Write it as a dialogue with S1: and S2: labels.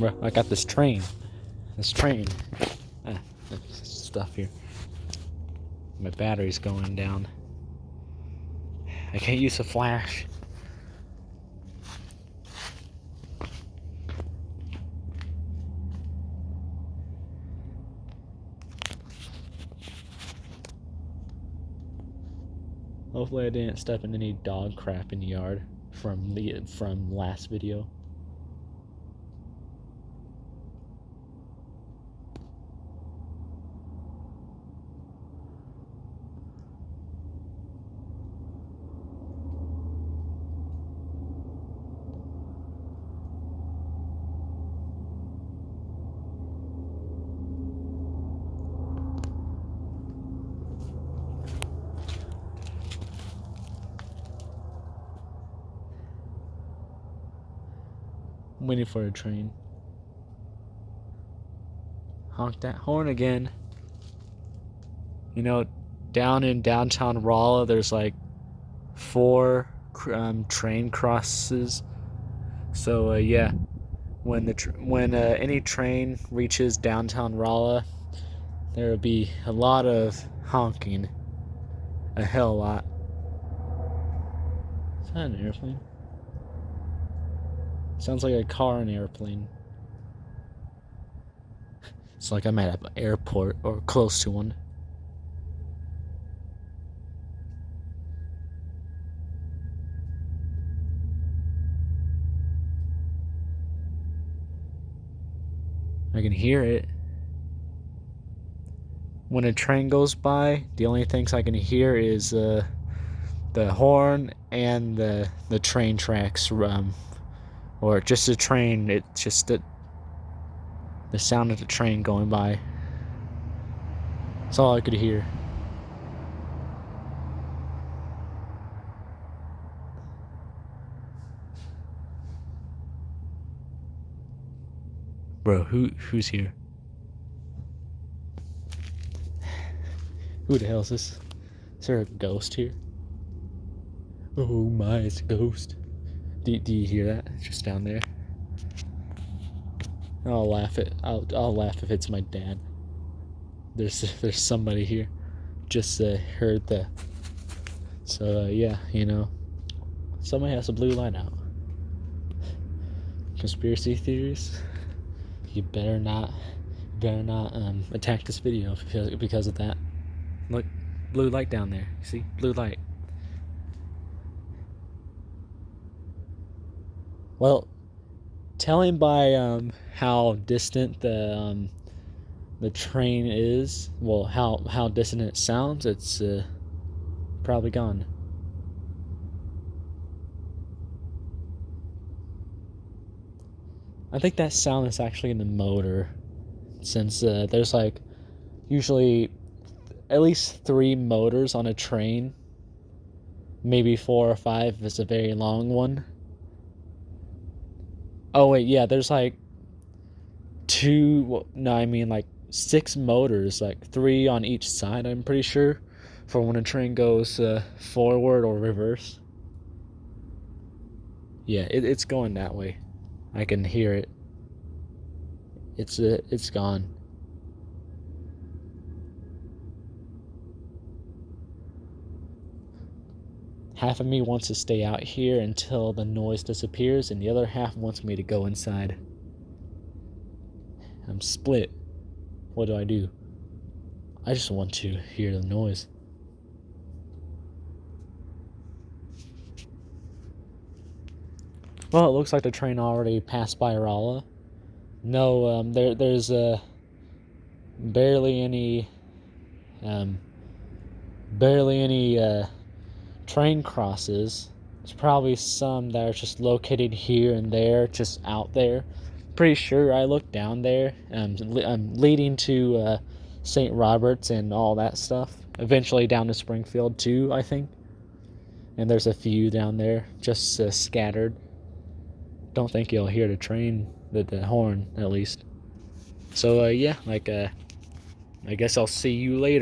S1: Bro, I got this train. Ah, there's stuff here. My battery's going down. I can't use a flash. Hopefully I didn't step in any dog crap in the yard from last video. I'm waiting for a train. Honk that horn again. You know, down in downtown Rolla, there's like 4 train crosses. So yeah, when any train reaches downtown Rolla, there will be a lot of honking. A hell lot. Is that an airplane? Sounds like a car and airplane. It's like I'm at an airport or close to one. I can hear it. When a train goes by, the only things I can hear is the horn and the train tracks, or just the train. It's just the sound of the train going by. That's all I could hear. Bro, who's here? Who the hell is this? Is there a ghost here? Oh my, it's a ghost. Do you hear that? Just down there. I'll laugh if it's my dad. There's somebody here. Just heard the. So yeah, you know, somebody has a blue light out. Conspiracy theories. You better not attack this video because of that. Look, blue light down there. See, blue light. Well, telling by how distant the train is, well, how distant it sounds, it's probably gone. I think that sound is actually in the motor, since there's like usually at least 3 motors on a train, maybe 4 or 5 if it's a very long one. Oh wait, yeah, there's like 6 motors, like 3 on each side, I'm pretty sure, for when a train goes forward or reverse. Yeah, it's going that way. I can hear it. It's gone. Half of me wants to stay out here until the noise disappears, and the other half wants me to go inside. I'm split. What do I do? I just want to hear the noise. Well, it looks like the train already passed by Rolla. No, there's barely any train crosses. There's probably some that are just located here and there, just out there. Pretty sure I looked down there, leading to St. Roberts and all that stuff. Eventually down to Springfield too, I think. And there's a few down there, just scattered. Don't think you'll hear the train, the horn at least. So yeah, I guess I'll see you later.